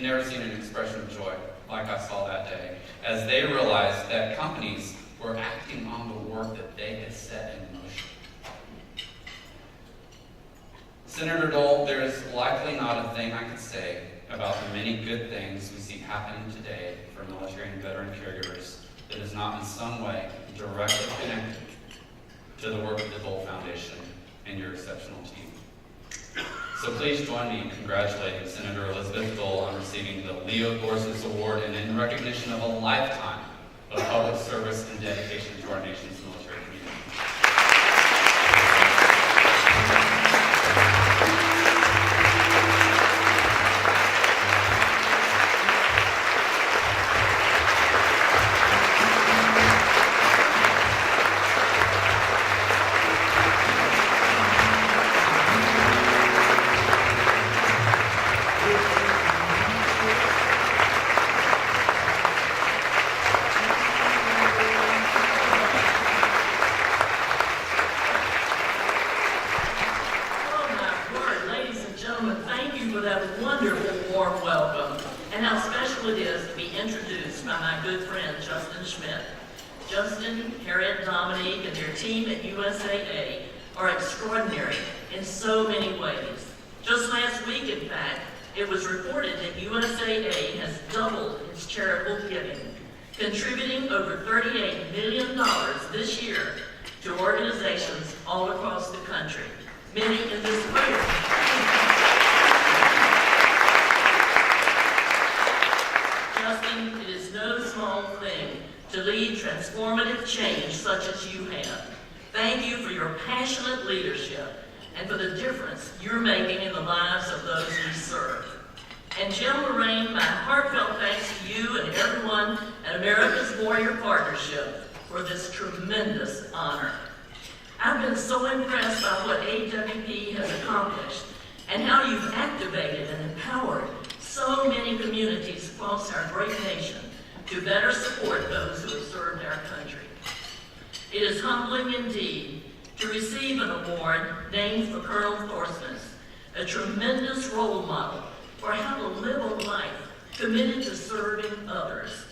you've never seen an expression of joy like I saw that day, as they realized that companies were acting on the work that they had set in motion. Senator Dole, there is likely not a thing I could say about the many good things we see happening today for military and veteran caregivers that is not in some way directly connected to the work of the Dole Foundation and your exceptional team. So please join me in congratulating Senator Elizabeth Dole on receiving the Leo Gorsuch Award and in recognition of a lifetime of public service and dedication to our nation's military community. Justin, Harriet, Dominique, and their team at USAA are extraordinary in so many ways. Just last week, in fact, it was reported that USAA has doubled its charitable giving, contributing over $38 million this year to organizations all across the country, many in this room. Justin, it is no small thing to lead transformative change such as you have. Thank you for your passionate leadership and for the difference you're making in the lives of those we serve. And Jim Lorraine, my heartfelt thanks to you and everyone at America's Warrior Partnership for this tremendous honor. I've been so impressed by what AWP has accomplished and how you've activated and empowered so many communities across our great nation to better support those who have served our country. It is humbling indeed to receive an award named for Colonel Thorsness, a tremendous role model for how to live a life committed to serving others.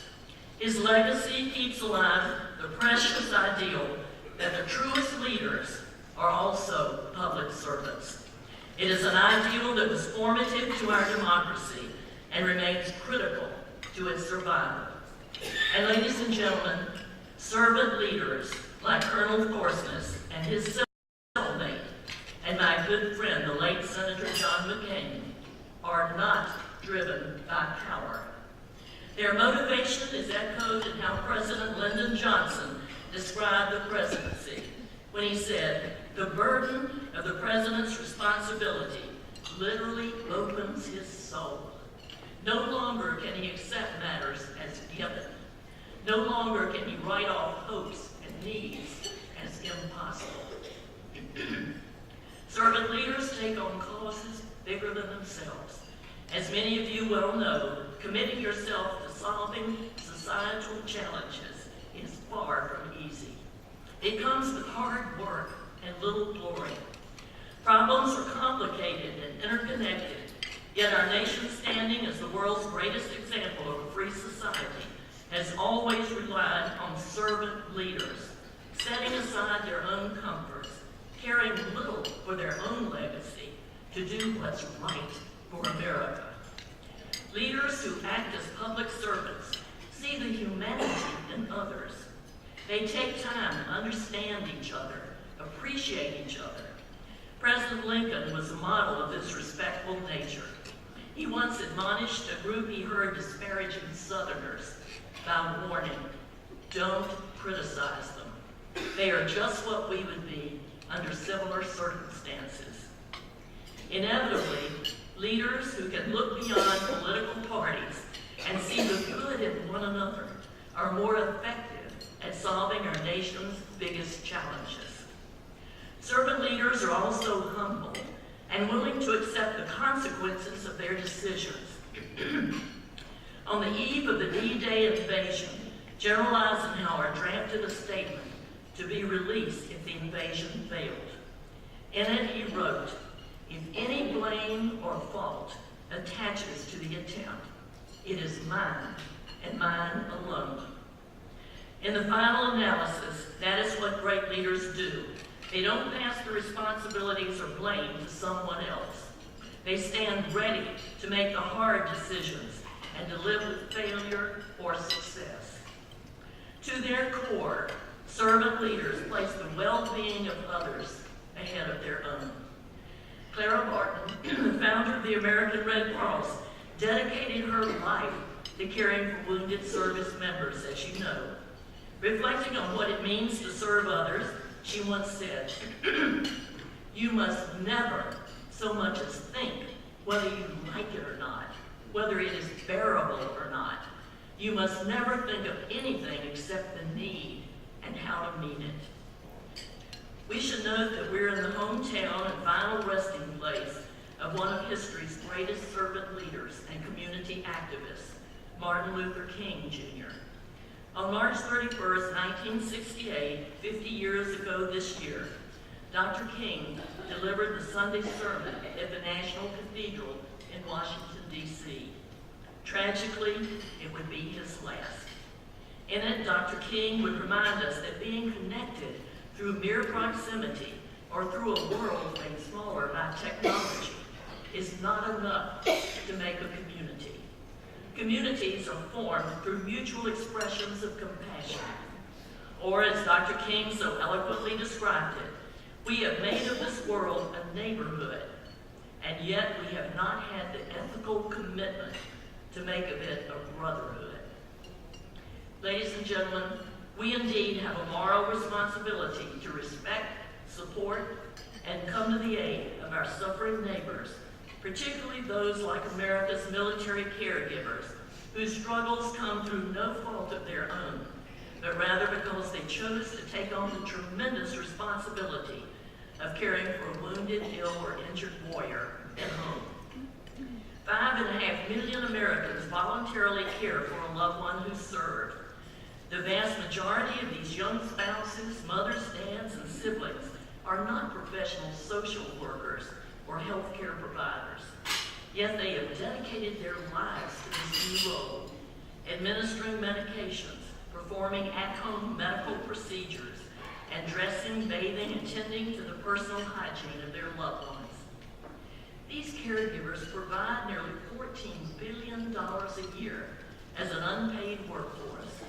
His legacy keeps alive the precious ideal that the truest leaders are also public servants. It is an ideal that was formative to our democracy and remains critical to its survival. And ladies and gentlemen, servant leaders like Colonel Thorsness and his cellmate, and my good friend, the late Senator John McCain, are not driven by power. Their motivation is echoed in how President Lyndon Johnson described the presidency when he said, "The burden of the president's responsibility literally opens his soul. No longer can he accept matters as given. No longer can he write off hopes and needs as impossible." Servant leaders take on causes bigger than themselves. As many of you well know, committing yourself to solving societal challenges is far from easy. It comes with hard work and little glory. Problems are complicated and interconnected, yet our nation's standing as the world's greatest example of a free society has always relied on servant leaders, setting aside their own comforts, caring little for their own legacy, to do what's right for America. Leaders who act as public servants see the humanity in others. They take time to understand each other, appreciate each other. President Lincoln was a model of this respectful nature. He once admonished a group he heard disparaging Southerners by warning, "Don't criticize them. They are just what we would be under similar circumstances." Inevitably, leaders who can look beyond political parties and see the good in one another are more effective at solving our nation's biggest challenges. Servant leaders are also humble and willing to accept the consequences of their decisions. On the eve of the D-Day invasion, General Eisenhower drafted a statement to be released if the invasion failed. In it, he wrote, "If any blame or fault attaches to the attempt, It is mine, and mine alone. In the final analysis, that is what great leaders do. They don't pass the responsibilities or blame to someone else. They stand ready to make the hard decisions and to live with failure or success. To their core, servant leaders place the well-being of others ahead of their own. Clara Barton, the founder of the American Red Cross, dedicated her life to caring for wounded service members, as you know. Reflecting on what it means to serve others, she once said, "You must never so much as think whether you like it or not, whether it is bearable or not. You must never think of anything except the need and how to meet it." We should note that we're in the hometown and final resting place of one of history's greatest servant leaders and community activists, Martin Luther King, Jr. On March 31st, 1968, 50 years ago this year, Dr. King delivered the Sunday sermon at the National Cathedral in Washington, D.C. Tragically, it would be his last. In it, Dr. King would remind us that being connected through mere proximity or through a world made smaller by technology is not enough to make a community. Communities are formed through mutual expressions of compassion. Or, as Dr. King so eloquently described it, we have made of this world a neighborhood, and yet we have not had the ethical commitment to make of it a brotherhood. Ladies and gentlemen, we indeed have a moral responsibility to respect, support, and come to the aid of our suffering neighbors, particularly those like America's military caregivers, whose struggles come through no fault of their own, but rather because they chose to take on the tremendous responsibility of caring for a wounded, ill, or injured warrior at home. 5.5 million Americans voluntarily care for a loved one who served. The vast majority of these young spouses, mothers, dads, and siblings are not professional social workers or healthcare providers. Yet they have dedicated their lives to this new role, administering medications, performing at-home medical procedures, and dressing, bathing, and tending to the personal hygiene of their loved ones. These caregivers provide nearly $14 billion a year as an unpaid workforce.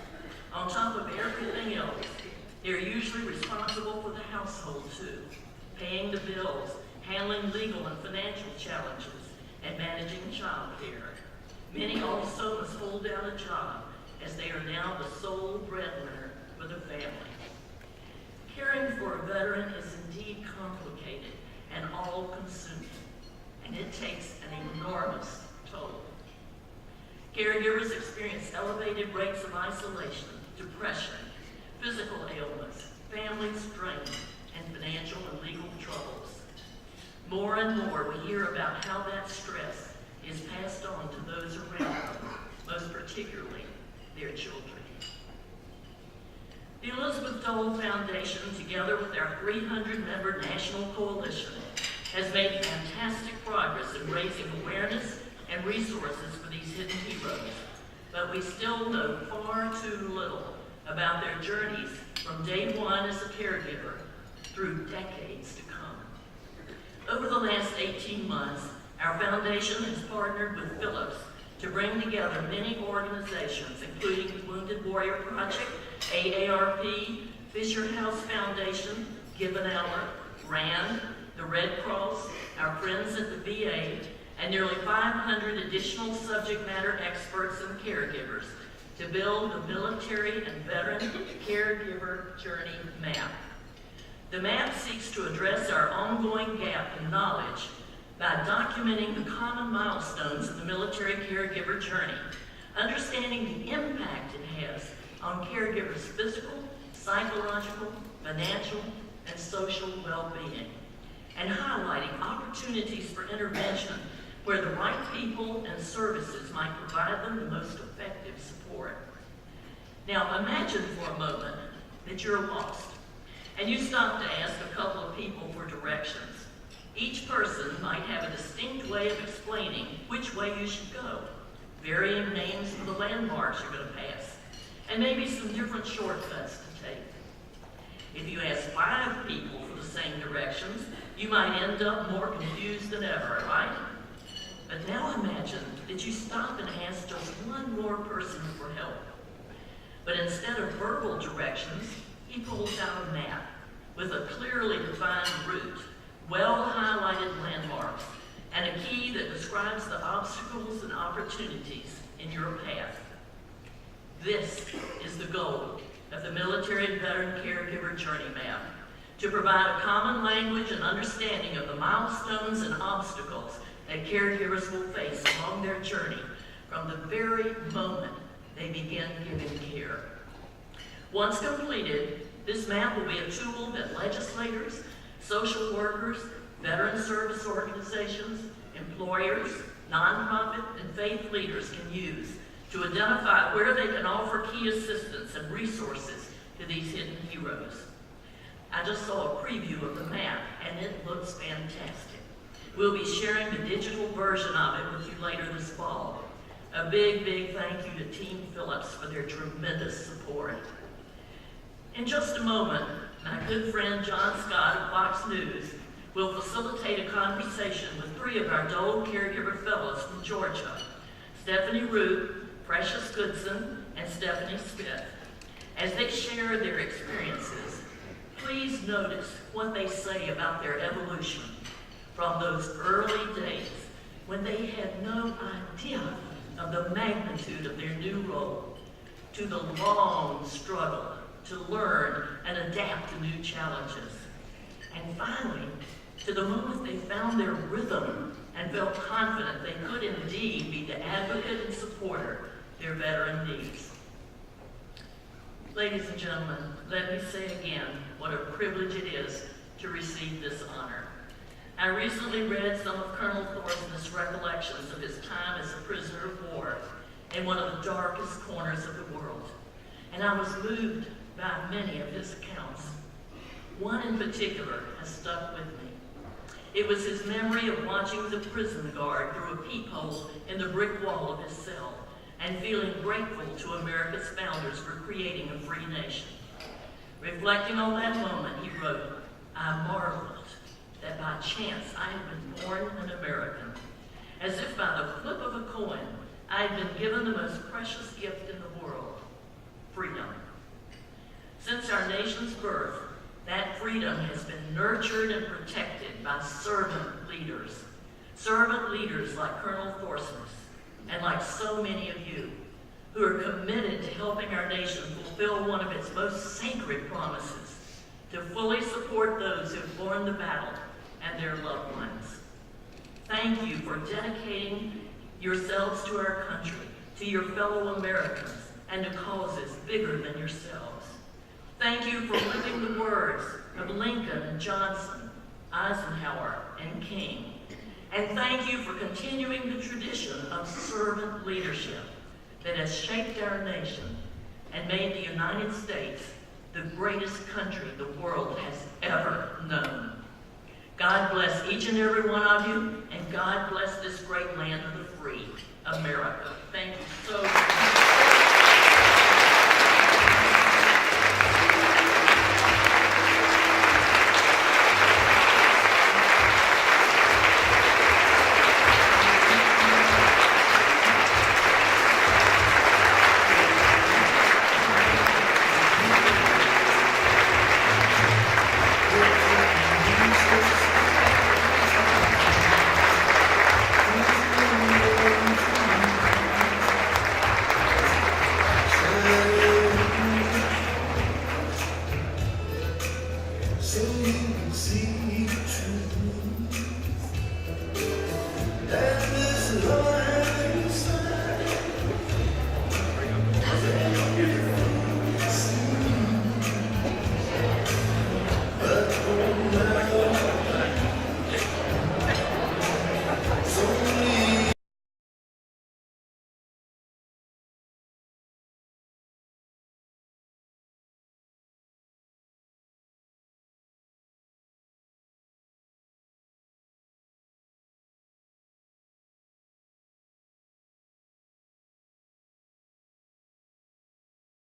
On top of everything else, they're usually responsible for the household too, paying the bills, handling legal and financial challenges, and managing child care. Many also must hold down a job, as they are now the sole breadwinner for the family. Caring for a veteran is indeed complicated and all-consuming, and it takes an enormous toll. Caregivers experience elevated rates of isolation, depression, physical ailments, family strain, and financial and legal troubles. More and more we hear about how that stress is passed on to those around them, most particularly their children. The Elizabeth Dole Foundation, together with our 300-member national coalition, has made fantastic progress in raising awareness and resources for these hidden heroes, but we still know far too little about their journeys from day one as a caregiver through decades to come. Over the last 18 months, our foundation has partnered with Philips to bring together many organizations, including the Wounded Warrior Project, AARP, Fisher House Foundation, Give an Hour, RAND, the Red Cross, our friends at the VA, and nearly 500 additional subject matter experts and caregivers to build the military and veteran caregiver journey map. The map seeks to address our ongoing gap in knowledge by documenting the common milestones of the military caregiver journey, understanding the impact it has on caregivers' physical, psychological, financial, and social well-being, and highlighting opportunities for intervention where the right people and services might provide them the most effective support. Now imagine for a moment that you're lost, and you stop to ask a couple of people for directions. Each person might have a distinct way of explaining which way you should go. varying names for the landmarks you're going to pass, and maybe some different shortcuts to take. If you ask 5 people for the same directions, you might end up more confused than ever, right? But now imagine that you stop and ask just one more person for help. But instead of verbal directions, he pulls out a map with a clearly defined route, well-highlighted landmarks, and a key that describes the obstacles and opportunities in your path. This is the goal of the Military and Veteran Caregiver Journey Map, to provide a common language and understanding of the milestones and obstacles that caregivers will face along their journey from the very moment they begin giving care. Once completed, this map will be a tool that legislators, social workers, veteran service organizations, employers, nonprofit, and faith leaders can use to identify where they can offer key assistance and resources to these hidden heroes. I just saw a preview of the map, and it looks fantastic. We'll be sharing the digital version of it with you later this fall. A big, big thank you to Team Phillips for their tremendous support. In just a moment, my good friend John Scott of Fox News will facilitate a conversation with 3 of our Dole Caregiver Fellows from Georgia, Stephanie Root, Precious Goodson, and Stephanie Smith. As they share their experiences, please notice what they say about their evolution from those early days when they had no idea of the magnitude of their new role, to the long struggle to learn and adapt to new challenges, and finally, to the moment they found their rhythm and felt confident they could indeed be the advocate and supporter their veteran needs. Ladies and gentlemen, let me say again what a privilege it is to receive this honor. I recently read some of Colonel Thornton's recollections of his time as a prisoner of war in one of the darkest corners of the world, and I was moved by many of his accounts. One in particular has stuck with me. It was his memory of watching the prison guard through a peephole in the brick wall of his cell and feeling grateful to America's founders for creating a free nation. Reflecting on that moment, he wrote, "I marveled that by chance I had been born an American. As if by the flip of a coin, I had been given the most precious gift in the world, freedom." Since our nation's birth, that freedom has been nurtured and protected by servant leaders like Colonel Thorson and like so many of you who are committed to helping our nation fulfill one of its most sacred promises, to fully support those who have borne the battle and their loved ones. Thank you for dedicating yourselves to our country, to your fellow Americans, and to causes bigger than yourselves. Thank you for living the words of Lincoln and Johnson, Eisenhower and King. And thank you for continuing the tradition of servant leadership that has shaped our nation and made the United States the greatest country the world has ever known. God bless each and every one of you, and God bless this great land of the free, America. Thank you so much.